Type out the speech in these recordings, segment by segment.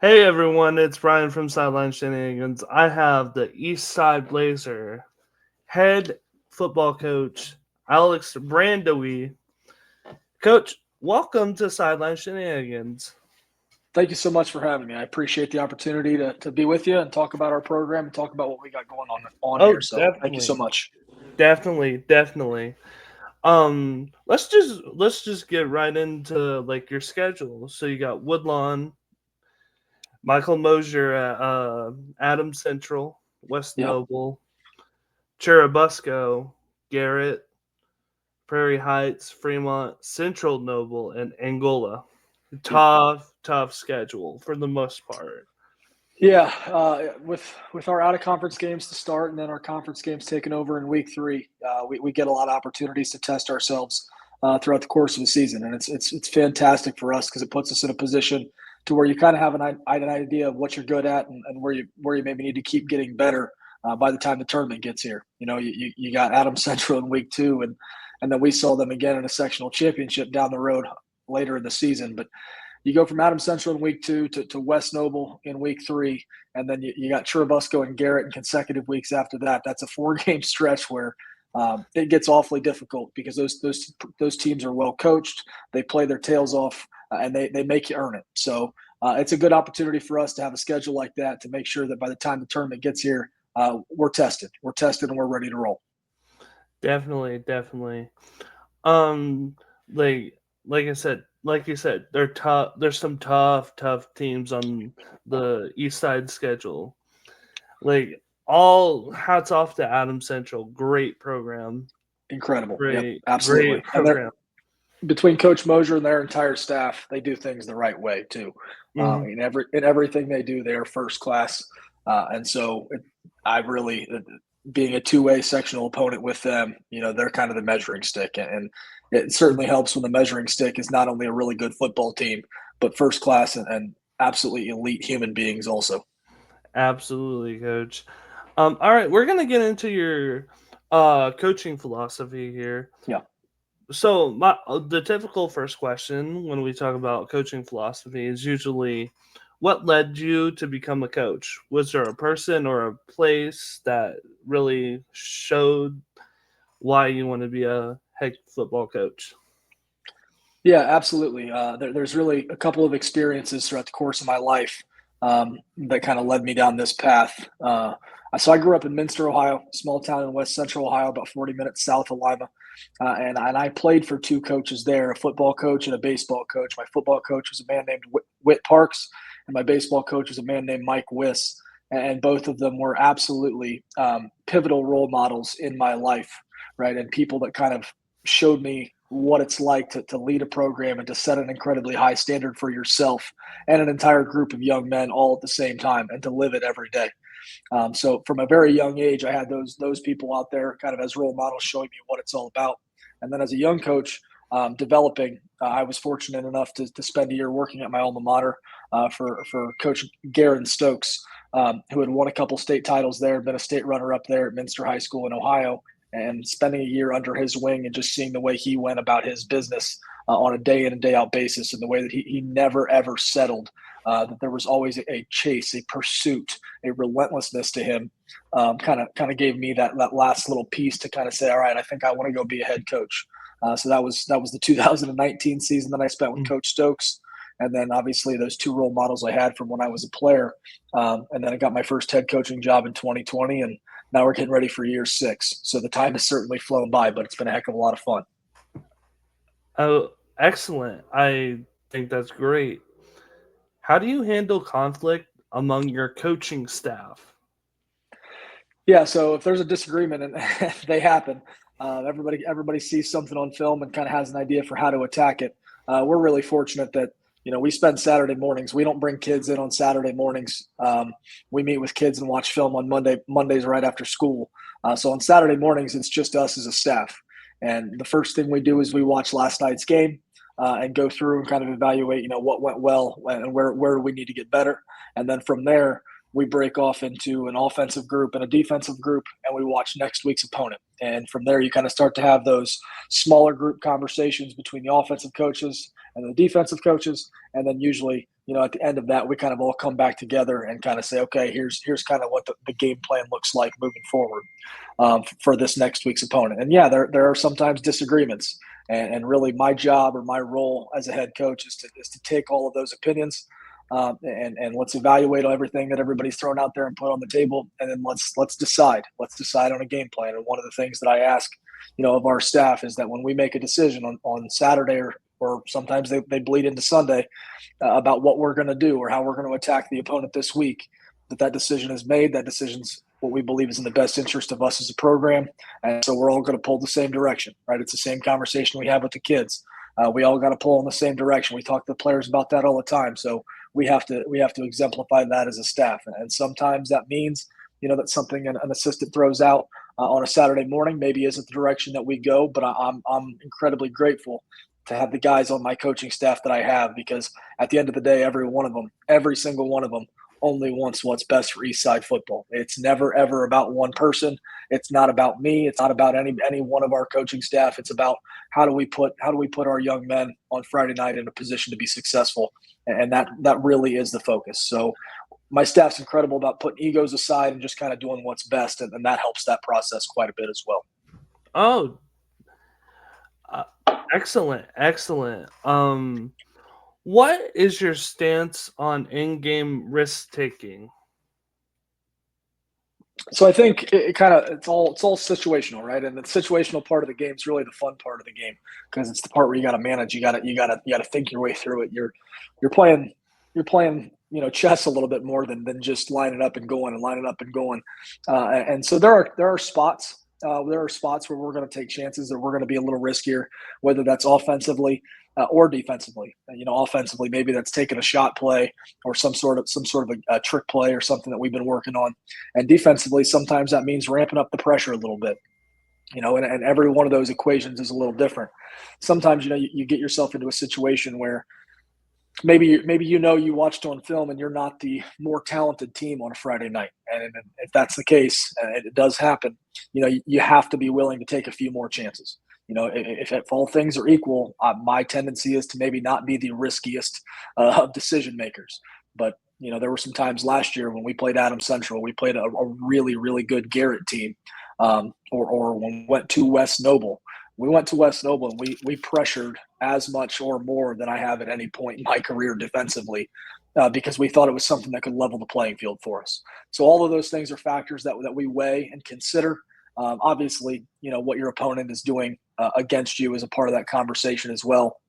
Hey everyone, it's Brian from Sideline Shenanigans. I have the East Side Blazer head football coach, Alyx Brandewie. Coach, welcome to Sideline Shenanigans. Thank you so much for having me. I appreciate the opportunity to be with you and talk about our program and talk about what we got going on Oh, here. So thank you so definitely, much. definitely. Let's just get right into like your schedule. So you got Woodlawn, Michael Mosier at Adams Central, West Yep. Noble, Churubusco, Garrett, Prairie Heights, Fremont, Central Noble, and Angola. Yep. Tough schedule for the most part. Yeah. With our out of conference games to start and then our conference games taking over in week three, we get a lot of opportunities to test ourselves throughout the course of the season, and it's fantastic for us because it puts us in a position to where you kind of have an idea of what you're good at and where you maybe need to keep getting better by the time the tournament gets here. You got Adams Central in week two, and then we saw them again in a sectional championship down the road later in the season, but you go from Adams Central in week two to West Noble in week three, and then you got Churubusco and Garrett in consecutive weeks after that. That's a 4 game stretch where it gets awfully difficult because those teams are well coached. They play their tails off, and they make you earn it. So it's a good opportunity for us to have a schedule like that to make sure that by the time the tournament gets here, we're tested. We're tested and we're ready to roll. Definitely. Um, like like I said, like you said, they're tough. There's some tough teams on the East Side schedule. Like all hats off to Adams Central. Great program. Incredible. Yep, Great absolutely. And they're program. between Coach Mosier and their entire staff, they do things the right way too. Hmm. In everything they do, they are first class, and so I really, being a two-way sectional opponent with them, they're kind of the measuring stick, and it certainly helps when the measuring stick is not only a really good football team, but first class and absolutely elite human beings also. Absolutely, coach. All right, we're gonna get into your coaching philosophy here. Yeah. So, the typical first question when we talk about coaching philosophy is usually, what led you to become a coach? Was there a person or a place that really showed why you want to be a head football coach? Yeah, absolutely. There's really a couple of experiences throughout the course of my life that kind of led me down this path. So I grew up in Minster, Ohio, small town in west central Ohio, about 40 minutes south of Lima. And I played for two coaches there, a football coach and a baseball coach. My football coach was a man named Whit Parks, and my baseball coach was a man named Mike Wiss. And both of them were absolutely pivotal role models in my life, right? And people that kind of showed me what it's like to lead a program and to set an incredibly high standard for yourself and an entire group of young men all at the same time and to live it every day. So from a very young age, I had those people out there kind of as role models showing me what it's all about. And then as a young coach, developing, I was fortunate enough to spend a year working at my alma mater for Coach Garen Stokes, who had won a couple state titles there, been a state runner up there at Minster High School in Ohio, and spending a year under his wing and just seeing the way he went about his business on a day in and day out basis and the way that he never ever settled, that there was always a chase, a pursuit, a relentlessness to him. Kind of gave me that last little piece to kind of say, all right, I think I want to go be a head coach. So that was the 2019 season that I spent with Mm. Coach Stokes, and then obviously those two role models I had from when I was a player, and then I got my first head coaching job in 2020, and now we're getting ready for year six. So the time has certainly flown by, but it's been a heck of a lot of fun. Oh, excellent. I think that's great. How do you handle conflict among your coaching staff? Yeah, so if there's a disagreement and they happen, everybody sees something on film and kind of has an idea for how to attack it. We're really fortunate that we spend Saturday mornings. We don't bring kids in on Saturday mornings. We meet with kids and watch film on Mondays right after school. So on Saturday mornings, it's just us as a staff. And the first thing we do is we watch last night's game and go through and kind of evaluate, what went well and where we need to get better. And then from there, we break off into an offensive group and a defensive group, and we watch next week's opponent. And from there, you kind of start to have those smaller group conversations between the offensive coaches and the defensive coaches. And then usually at the end of that, we kind of all come back together and kind of say, okay, here's kind of what the game plan looks like moving forward for this next week's opponent. And yeah, there are sometimes disagreements, and really my job or my role as a head coach is to take all of those opinions and let's evaluate everything that everybody's thrown out there and put on the table, and then let's decide. Let's decide on a game plan. And one of the things that I ask, of our staff is that when we make a decision on Saturday or sometimes they bleed into Sunday about what we're going to do or how we're going to attack the opponent this week, that decision is made. That decision's what we believe is in the best interest of us as a program. And so we're all going to pull the same direction, right? It's the same conversation we have with the kids. We all got to pull in the same direction. We talk to the players about that all the time. So we have to exemplify that as a staff. And sometimes that means, that something an assistant throws out on a Saturday morning maybe isn't the direction that we go, but I'm incredibly grateful to have the guys on my coaching staff that I have, because at the end of the day, every single one of them only wants what's best for Eastside football. It's never, ever about one person. It's not about me. It's not about any one of our coaching staff. It's about how do we put our young men on Friday night in a position to be successful. And that really is the focus. So my staff's incredible about putting egos aside and just kind of doing what's best. And that helps that process quite a bit as well. Oh, excellent. What is your stance on in-game risk-taking? So I think it's all situational, right? And the situational part of the game is really the fun part of the game, because it's the part where you got to manage. You got to think your way through it. You're playing chess a little bit more than just lining up and going. And so there are spots. There are spots where we're going to take chances, that we're going to be a little riskier, whether that's offensively or defensively. Offensively, maybe that's taking a shot play or some sort of a trick play or something that we've been working on. And defensively, sometimes that means ramping up the pressure a little bit. And every one of those equations is a little different. Sometimes you get yourself into a situation where maybe you watched on film and you're not the more talented team on a Friday night. And if that's the case, and it does happen, you have to be willing to take a few more chances. If all things are equal, my tendency is to maybe not be the riskiest of decision makers. But, there were some times last year when we played Adams Central, we played a really, really good Garrett team, or when we went to West Noble. We went to West Noble and we pressured as much or more than I have at any point in my career defensively, because we thought it was something that could level the playing field for us. So all of those things are factors that we weigh and consider. Obviously, what your opponent is doing against you is a part of that conversation as well.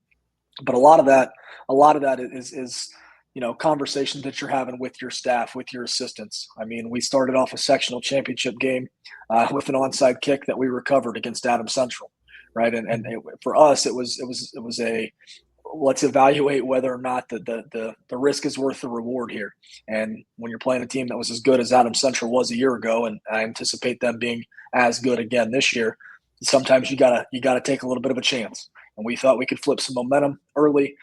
But a lot of that is conversations that you're having with your staff, with your assistants. I mean, we started off a sectional championship game with an onside kick that we recovered against Adams Central, right? And for us, it was a let's evaluate whether or not the risk is worth the reward here. And when you're playing a team that was as good as Adams Central was a year ago, and I anticipate them being as good again this year, sometimes you gotta take a little bit of a chance. And we thought we could flip some momentum early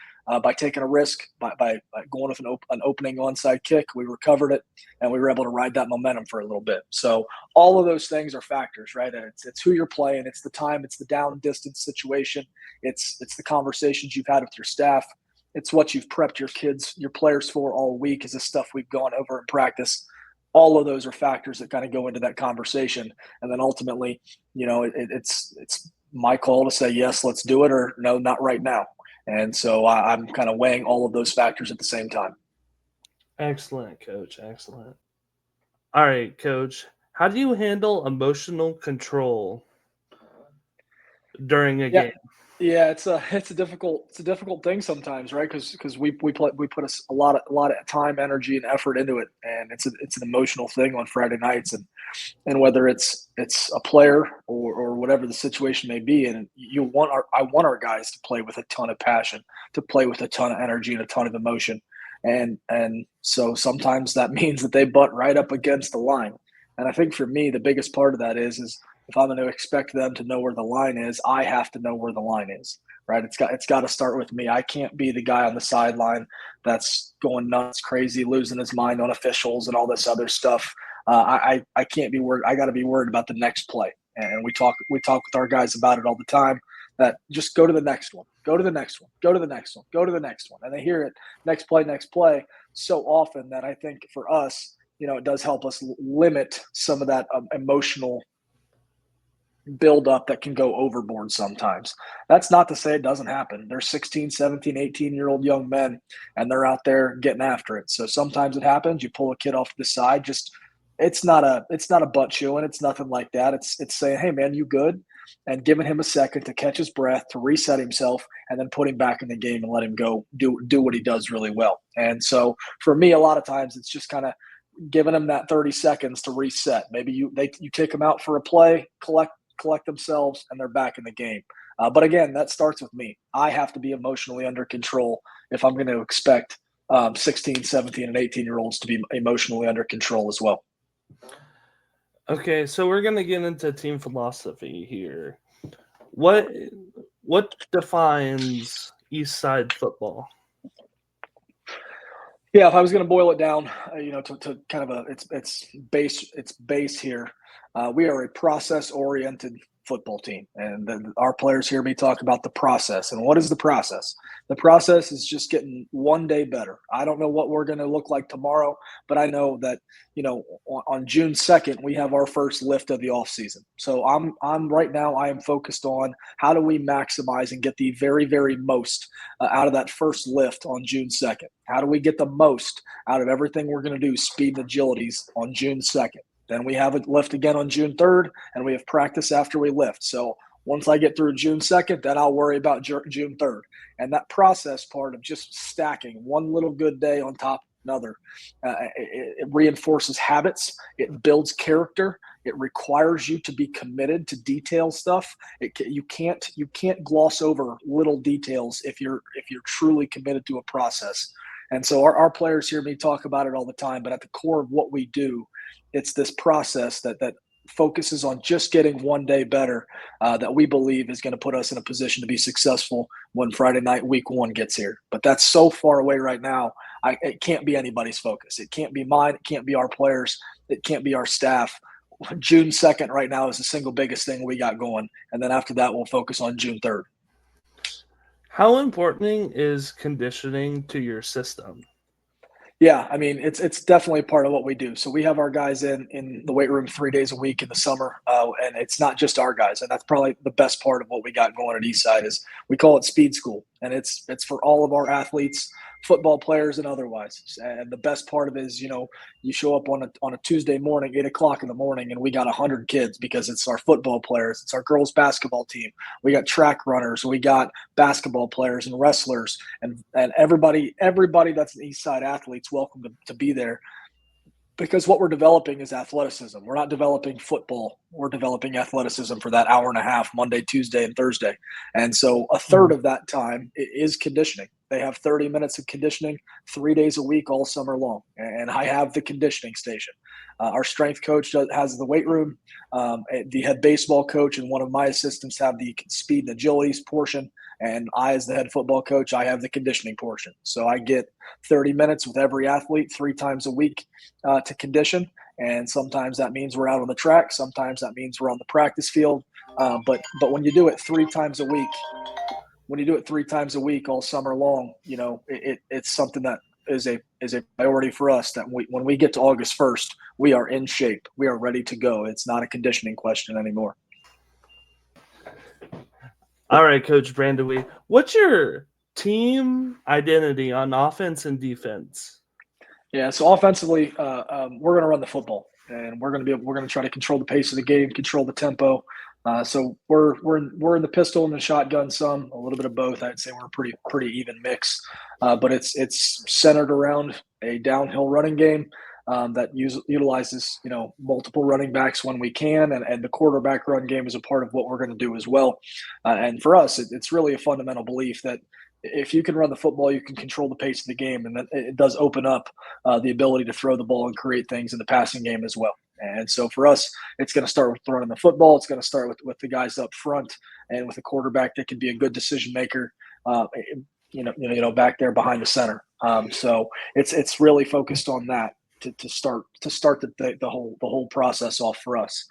by taking a risk, by going with an opening onside kick. We recovered it, and we were able to ride that momentum for a little bit. So all of those things are factors, right? And it's who you're playing, it's the time, it's the down distance situation, it's the conversations you've had with your staff, it's what you've prepped your players for all week, is the stuff we've gone over in practice. All of those are factors that kind of go into that conversation, and then ultimately, it's my call to say yes, let's do it, or no, not right now. And so I'm kind of weighing all of those factors at the same time. Excellent, Coach. Excellent. All right, Coach. How do you handle emotional control during a game? Yeah, it's a difficult thing sometimes, right? Because we put a lot of time, energy, and effort into it, and it's an emotional thing on Friday nights, and whether it's a player or whatever the situation may be, and I want our guys to play with a ton of passion, to play with a ton of energy and a ton of emotion, and so sometimes that means that they butt right up against the line, and I think for me the biggest part of that is if I'm going to expect them to know where the line is, I have to know where the line is, right? It's got to start with me. I can't be the guy on the sideline that's going nuts, crazy, losing his mind on officials and all this other stuff. I can't be worried. I got to be worried about the next play. And we talk with our guys about it all the time. that just go to the next one, go to the next one, go to the next one, go to the next one. And they hear it next play so often that I think for us, it does help us limit some of that emotional build up that can go overboard sometimes. That's not to say it doesn't happen. They're 16, 17, 18-year-old young men, and they're out there getting after it. So sometimes it happens. You pull a kid off to the side. It's not a butt chewing. It's nothing like that. It's saying, hey man, you good? And giving him a second to catch his breath, to reset himself, and then put him back in the game and let him go do what he does really well. And so for me, a lot of times it's just kind of giving them that 30 seconds to reset. Maybe you take them out for a play, collect themselves, and they're back in the game. But again, that starts with me. I have to be emotionally under control if I'm going to expect 16, 17, and 18-year-olds to be emotionally under control as well. Okay, so we're going to get into team philosophy here. What defines East Side football? Yeah, if I was going to boil it down, to kind of its base here, we are a process-oriented football team, and our players hear me talk about the process. And what is the process? The process is just getting one day better. I don't know what we're going to look like tomorrow, but I know that on June 2nd we have our first lift of the off season. So I'm right now I am focused on how do we maximize and get the very, very most out of that first lift on June 2nd. How do we get the most out of everything we're going to do, speed and agilities, on June 2nd? Then we have a lift again on June 3rd, and we have practice after we lift. So once I get through June 2nd, then I'll worry about June 3rd. And that process part of just stacking one little good day on top of another, it reinforces habits. It builds character. It requires you to be committed to detail stuff. You can't gloss over little details if you're truly committed to a process. And so our players hear me talk about it all the time, but at the core of what we do, it's this process that focuses on just getting one day better that we believe is going to put us in a position to be successful when Friday night, week 1 gets here. But that's so far away right now. It can't be anybody's focus. It can't be mine. It can't be our players. It can't be our staff. June 2nd right now is the single biggest thing we got going. And then after that, we'll focus on June 3rd. How important is conditioning to your system? Yeah, I mean, it's definitely part of what we do. So we have our guys in the weight room 3 days a week in the summer, and it's not just our guys. And that's probably the best part of what we got going at Eastside is we call it speed school, and it's for all of our athletes, football players and otherwise. And the best part of it is, you show up on a Tuesday morning, 8:00 in the morning, and we got 100 kids because it's our football players, it's our girls basketball team, we got track runners, we got basketball players and wrestlers, and everybody that's an Eastside athlete's welcome to be there. Because what we're developing is athleticism. We're not developing football. We're developing athleticism for that hour and a half, Monday, Tuesday, and Thursday. And so a third of that time is conditioning. They have 30 minutes of conditioning 3 days a week all summer long. And I have the conditioning station. Our strength coach has the weight room. The head baseball coach and one of my assistants have the speed and agilities portion. And I, as the head football coach, I have the conditioning portion. So I get 30 minutes with every athlete 3 times a week to condition. And sometimes that means we're out on the track. Sometimes that means we're on the practice field. But when you do it 3 times a week, all summer long, it's something that is a priority for us, that when we get to August 1st, we are in shape. We are ready to go. It's not a conditioning question anymore. All right, Coach Brandewie, what's your team identity on offense and defense? Yeah, so offensively, we're going to run the football, and we're going to try to control the pace of the game, control the tempo. So we're in the pistol and the shotgun, some a little bit of both. I'd say we're a pretty even mix, but it's centered around a downhill running game that utilizes multiple running backs when we can, and the quarterback run game is a part of what we're going to do as well. And for us, it's really a fundamental belief that if you can run the football, you can control the pace of the game, and that it does open up the ability to throw the ball and create things in the passing game as well. And so for us, it's going to start with running the football. It's going to start with the guys up front and with a quarterback that can be a good decision maker, back there behind the center. So it's really focused on that. to start the whole process off for us.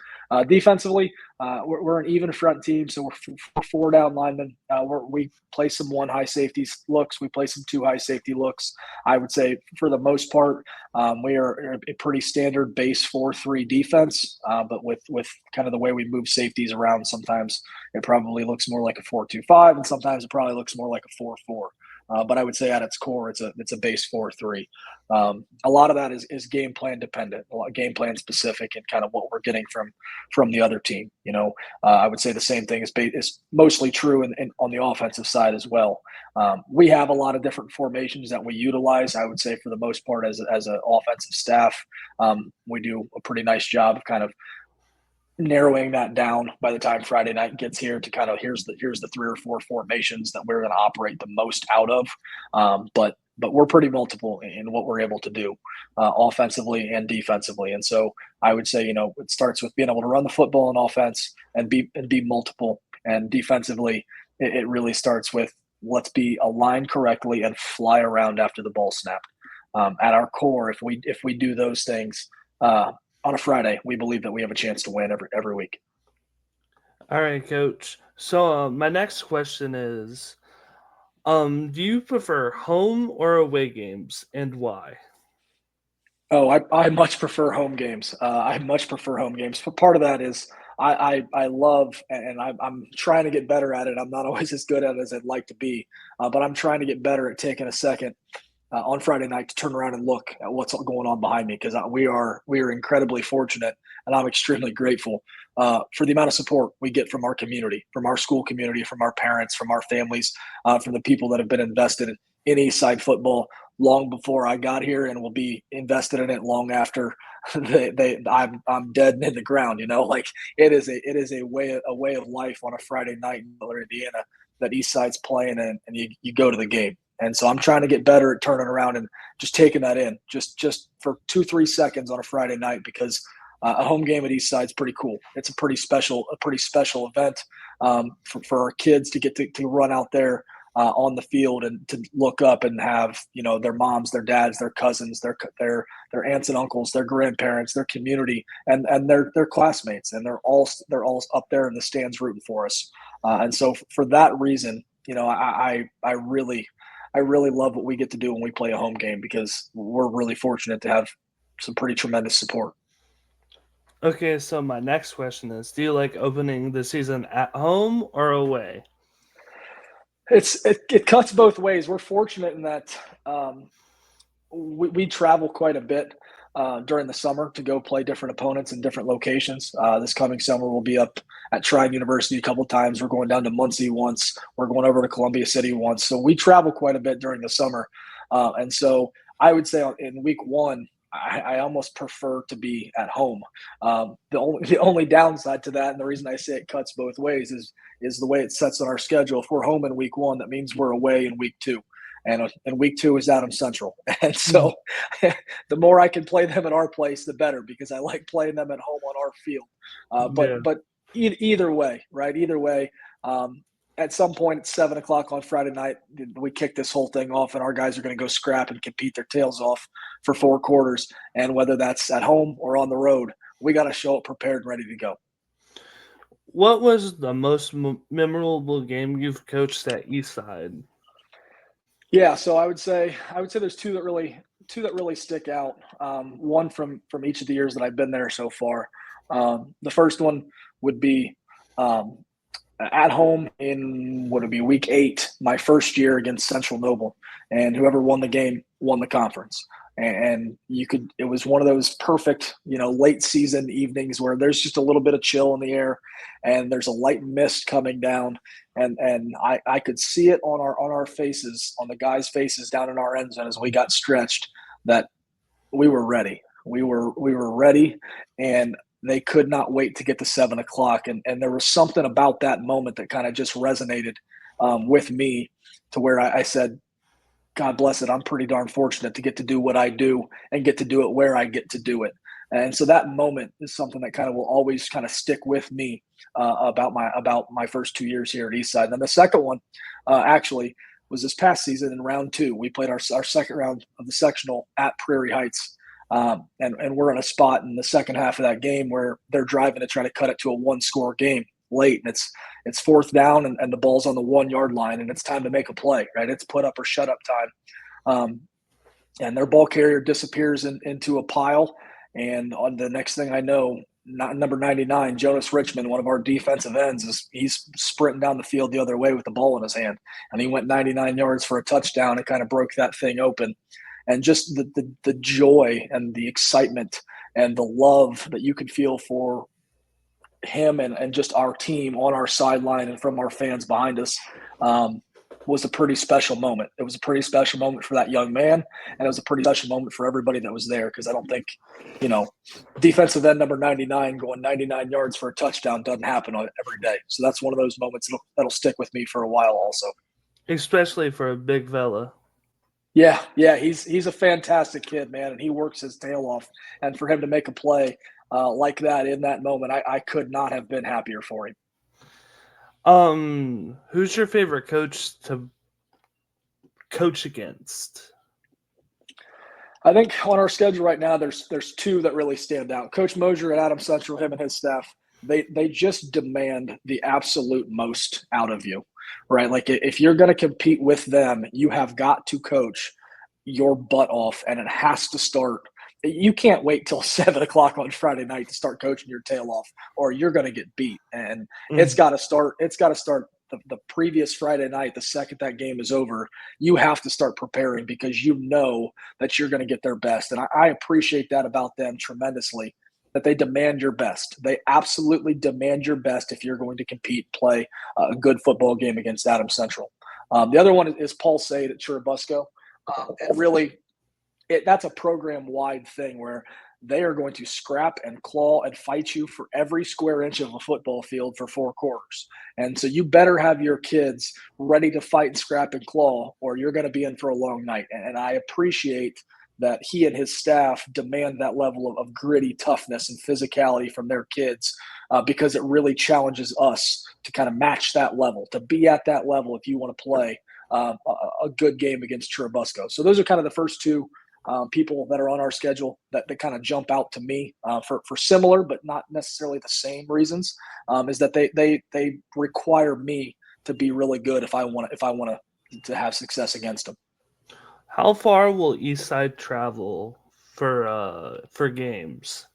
Defensively, we're an even front team, so we're four down linemen. We play some one high safety looks. We play some two high safety looks. I would say for the most part, we are a pretty standard base 4-3 defense, but with kind of the way we move safeties around, sometimes it probably looks more like a 4-2-5, and sometimes it probably looks more like a 4-4. But I would say at its core, it's a base 4-3. A lot of that is game plan dependent, a lot game plan specific, and kind of what we're getting from the other team. I would say the same thing is mostly true on the offensive side as well. We have a lot of different formations that we utilize. I would say for the most part, as an offensive staff, we do a pretty nice job of kind of narrowing that down by the time Friday night gets here to kind of here's the 3 or 4 formations that we're going to operate the most out of. But we're pretty multiple in what we're able to do offensively and defensively. And so I would say, it starts with being able to run the football on offense and be multiple. And defensively, it really starts with let's be aligned correctly and fly around after the ball snapped. At our core, if we do those things, on a Friday, we believe that we have a chance to win every week. All right, Coach. So my next question is, do you prefer home or away games, and why? Oh, I much prefer home games. I much prefer home games. But part of that is I love, and I'm trying to get better at it. I'm not always as good at it as I'd like to be, but I'm trying to get better at taking a second on Friday night to turn around and look at what's going on behind me, because we are incredibly fortunate, and I'm extremely grateful for the amount of support we get from our community, from our school community, from our parents, from our families, from the people that have been invested in Eastside football long before I got here, and will be invested in it long after I'm dead and in the ground. Like it is a way of life on a Friday night in Butler, Indiana, that Eastside's playing, and you go to the game. And so I'm trying to get better at turning around and just taking that in just for 2-3 seconds on a Friday night, because a home game at Eastside is pretty cool. It's a pretty special event for our kids to get to run out there on the field and to look up and have their moms, their dads, their cousins, their aunts and uncles, their grandparents, their community, and their classmates, and they're all up there in the stands rooting for us. And so for that reason, I really love what we get to do when we play a home game, because we're really fortunate to have some pretty tremendous support. Okay, so my next question is, do you like opening the season at home or away? It cuts both ways. We're fortunate in that we travel quite a bit during the summer to go play different opponents in different locations. This coming summer, we'll be up at Trine University a couple times. We're going down to Muncie once. We're going over to Columbia City once. So we travel quite a bit during the summer. And so I would say in week one, I almost prefer to be at home. The only downside to that, and the reason I say it cuts both ways, is the way it sets on our schedule. If we're home in week one, that means we're away in week two. And week two is Adams Central. And so the more I can play them at our place, the better, because I like playing them at home on our field. But either way, right? Either way, at some point at 7 o'clock on Friday night, we kick this whole thing off, and our guys are going to go scrap and compete their tails off for 4 quarters. And whether that's at home or on the road, we got to show up prepared and ready to go. What was the most memorable game you've coached at Eastside? Yeah, so I would say there's two that really stick out. One from each of the years that I've been there so far. The first one would be at home in what would be week 8, my first year against Central Noble, and whoever won the game won the conference. And it was one of those perfect, late season evenings where there's just a little bit of chill in the air, and there's a light mist coming down, and I could see it on our faces, on the guys' faces down in our end zone as we got stretched, that we were ready. We were ready, and they could not wait to get to 7 o'clock. And there was something about that moment that kind of just resonated with me, to where I said, God bless it, I'm pretty darn fortunate to get to do what I do and get to do it where I get to do it. And so that moment is something that kind of will always kind of stick with me about my first 2 years here at Eastside. And then the second one actually was this past season in round 2. We played our second round of the sectional at Prairie Heights. And we're in a spot in the second half of that game where they're driving to try to cut it to a one-score game late, and it's fourth down, and the ball's on the 1 yard line, and it's time to make a play, right? It's put up or shut up time. And their ball carrier disappears into a pile. And on the next thing I know, number 99, Jonas Richmond, one of our defensive ends, he's sprinting down the field the other way with the ball in his hand. And he went 99 yards for a touchdown and kind of broke that thing open. And just the joy and the excitement and the love that you could feel for him and just our team on our sideline and from our fans behind us was a pretty special moment. It was a pretty special moment for that young man, and it was a pretty special moment for everybody that was there, because I don't think, defensive end number 99 going 99 yards for a touchdown doesn't happen every day. So that's one of those moments that'll stick with me for a while also. Especially for a big fella. Yeah, he's a fantastic kid, man, and he works his tail off. And for him to make a play like that in that moment, I could not have been happier for him. Who's your favorite coach to coach against? I think on our schedule right now, there's two that really stand out. Coach Mosier at Adams Central, him and his staff, they just demand the absolute most out of you, right? Like, if you're going to compete with them, you have got to coach your butt off, and it has to start. You can't wait till 7 o'clock on Friday night to start coaching your tail off, or you're going to get beat. And it's got to start. It's got to start the previous Friday night. The second that game is over, you have to start preparing, because you know that you're going to get their best. And I appreciate that about them tremendously, that they demand your best. They absolutely demand your best if you're going to compete, play a good football game against Adams Central. The other one is Paul Sade at Churubusco. And really, that's a program-wide thing where they are going to scrap and claw and fight you for every square inch of a football field for 4 quarters. And so you better have your kids ready to fight and scrap and claw, or you're going to be in for a long night. And I appreciate that he and his staff demand that level of gritty toughness and physicality from their kids, because it really challenges us to kind of match that level, to be at that level if you want to play a good game against Churubusco. So those are kind of the first two people that are on our schedule that kind of jump out to me for similar but not necessarily the same reasons, is that they require me to be really good if I want to have success against them. How far will Eastside travel for games?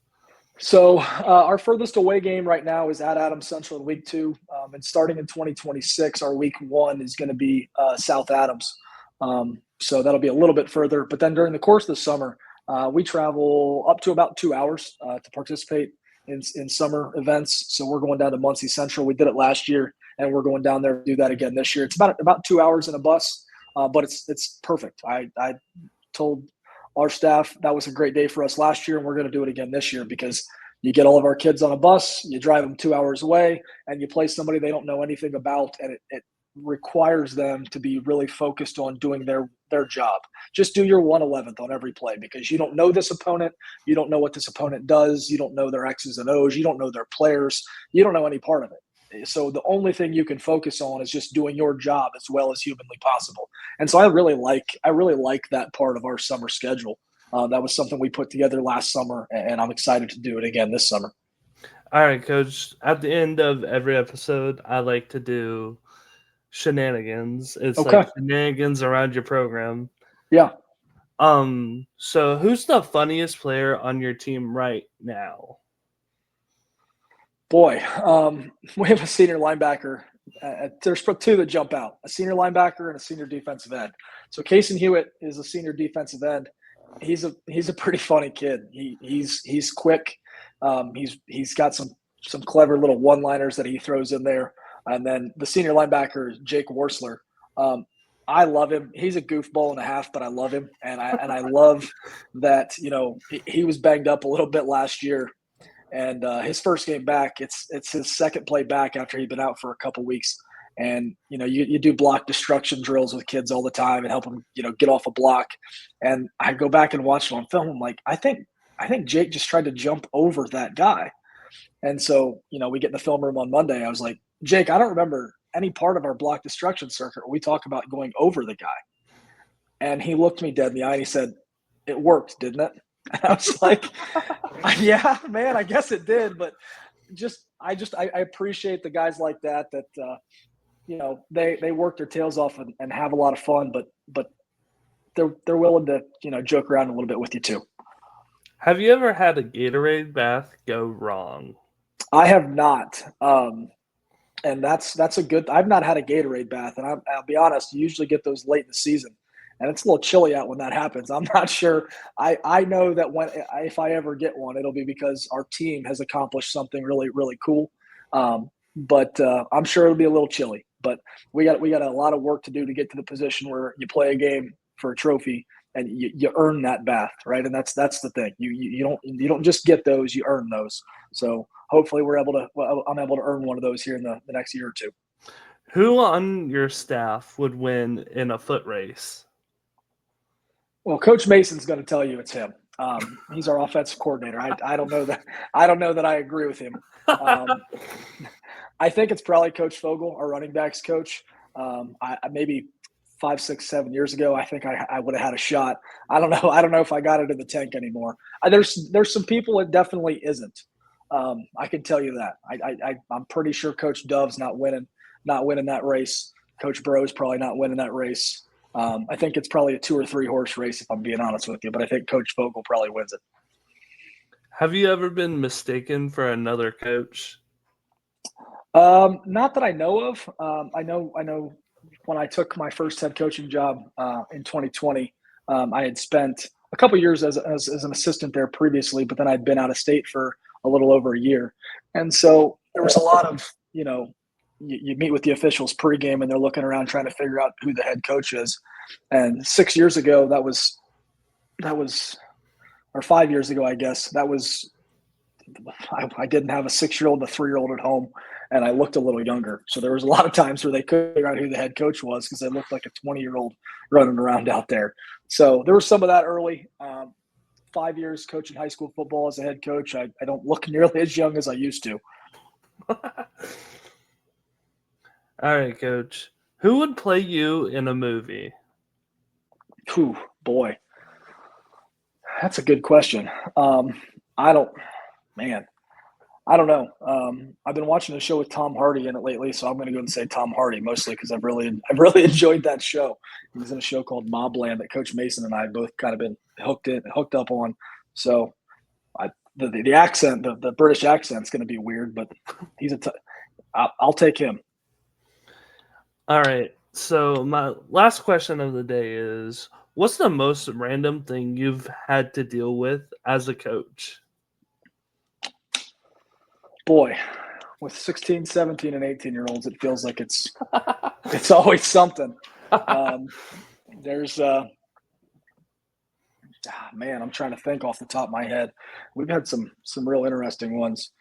So our furthest away game right now is at Adams Central in week 2, and starting in 2026, our week 1 is going to be South Adams. So that'll be a little bit further. But then during the course of the summer, we travel up to about 2 hours to participate in summer events. So we're going down to Muncie Central. We did it last year, and we're going down there to do that again this year. It's about 2 hours in a bus, but it's perfect. I told our staff that was a great day for us last year, and we're going to do it again this year, because you get all of our kids on a bus, you drive them 2 hours away, and you play somebody they don't know anything about, and it requires them to be really focused on doing their job. Just do your 1/11th on every play, because you don't know this opponent. You don't know what this opponent does. You don't know their X's and O's. You don't know their players. You don't know any part of it. So the only thing you can focus on is just doing your job as well as humanly possible. And so I really like that part of our summer schedule. That was something we put together last summer, and I'm excited to do it again this summer. All right, Coach. At the end of every episode, I like to do shenanigans. It's Okay. like shenanigans around your program. Yeah. So who's the funniest player on your team right now? Boy, we have a senior linebacker. There's two that jump out: a senior linebacker and a senior defensive end. So Casey Hewitt is a senior defensive end. He's a pretty funny kid. He's quick. He's got some clever little one-liners that he throws in there. And then the senior linebacker is Jake Worsler. I love him. He's a goofball and a half, but I love him, and I love that. He was banged up a little bit last year, and his first game back, it's his second play back after he'd been out for a couple weeks. And you do block destruction drills with kids all the time and help them get off a block. And I go back and watch it on film. I'm like, I think Jake just tried to jump over that guy. And so we get in the film room on Monday. I was like, Jake, I don't remember any part of our block destruction circuit where we talk about going over the guy. And he looked me dead in the eye and he said, "It worked, didn't it?" And I was like, yeah, man, I guess it did. But I appreciate the guys like that, they work their tails off and have a lot of fun, but they're willing to, joke around a little bit with you too. Have you ever had a Gatorade bath go wrong? I have not. And that's a good. I've not had a Gatorade bath, and I'll be honest. You usually get those late in the season, and it's a little chilly out when that happens. I'm not sure. I know that if I ever get one, it'll be because our team has accomplished something really really cool. But I'm sure it'll be a little chilly. But we got a lot of work to do to get to the position where you play a game for a trophy and you earn that bath, right? And that's the thing. You don't just get those; you earn those. So hopefully I'm able to earn one of those here in the next year or two. Who on your staff would win in a foot race? Well, Coach Mason's going to tell you it's him. He's our offensive coordinator. I don't know that. I don't know that I agree with him. I think it's probably Coach Fogel, our running backs coach. Maybe 5, 6, 7 years ago, I think I would have had a shot. I don't know. I don't know if I got it in the tank anymore. There's some people it definitely isn't. I can tell you that. I'm pretty sure Coach Dove's not winning that race. Coach Bro's probably not winning that race. I think it's probably a 2 or 3 horse race, if I'm being honest with you. But I think Coach Fogel probably wins it. Have you ever been mistaken for another coach? Not that I know of. I know when I took my first head coaching job in 2020, I had spent a couple years as an assistant there previously, but then I'd been out of state for a little over a year. And so there was a lot of, you meet with the officials pregame and they're looking around trying to figure out who the head coach is. And 6 years ago, that was, or 5 years ago, I guess, I didn't have a 6-year-old and a 3-year-old at home, and I looked a little younger. So there was a lot of times where they couldn't figure out who the head coach was because I looked like a 20-year-old running around out there. So there was some of that early. 5 years coaching high school football as a head coach. I don't look nearly as young as I used to. All right, Coach. Who would play you in a movie? Whew, boy. That's a good question. I don't know. I've been watching a show with Tom Hardy in it lately, so I'm going to go and say Tom Hardy mostly because I've really enjoyed that show. He was in a show called Mobland that Coach Mason and I both kind of been hooked up on. So the accent, the British accent's going to be weird, but I'll take him. All right. So my last question of the day is, what's the most random thing you've had to deal with as a coach? Boy, with 16, 17, and 18-year-olds, it feels like it's always something. There's man, I'm trying to think off the top of my head. We've had some real interesting ones.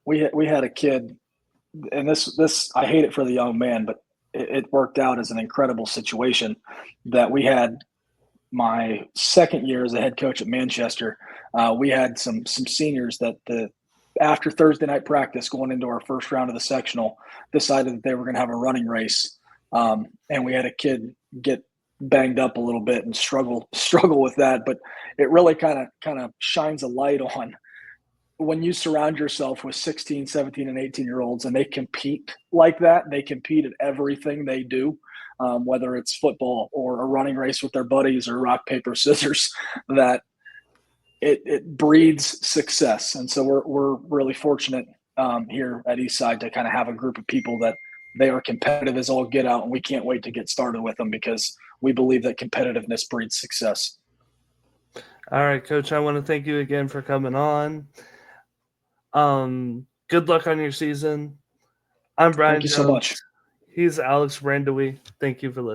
We had a kid, and this I hate it for the young man, but it worked out as an incredible situation that we had. My second year as a head coach at Manchester, we had some seniors that after Thursday night practice, going into our first round of the sectional, decided that they were going to have a running race, and we had a kid get banged up a little bit and struggle with that. But it really kind of shines a light on when you surround yourself with 16, 17, and 18-year-olds, and they compete like that. They compete at everything they do. Whether it's football or a running race with their buddies or rock, paper, scissors, that it breeds success. And so we're really fortunate here at Eastside to kind of have a group of people that they are competitive as all get out, and we can't wait to get started with them because we believe that competitiveness breeds success. All right, Coach, I want to thank you again for coming on. Good luck on your season. I'm Brian Thank you Jones. so much. He's Alyx Brandewie. Thank you for listening.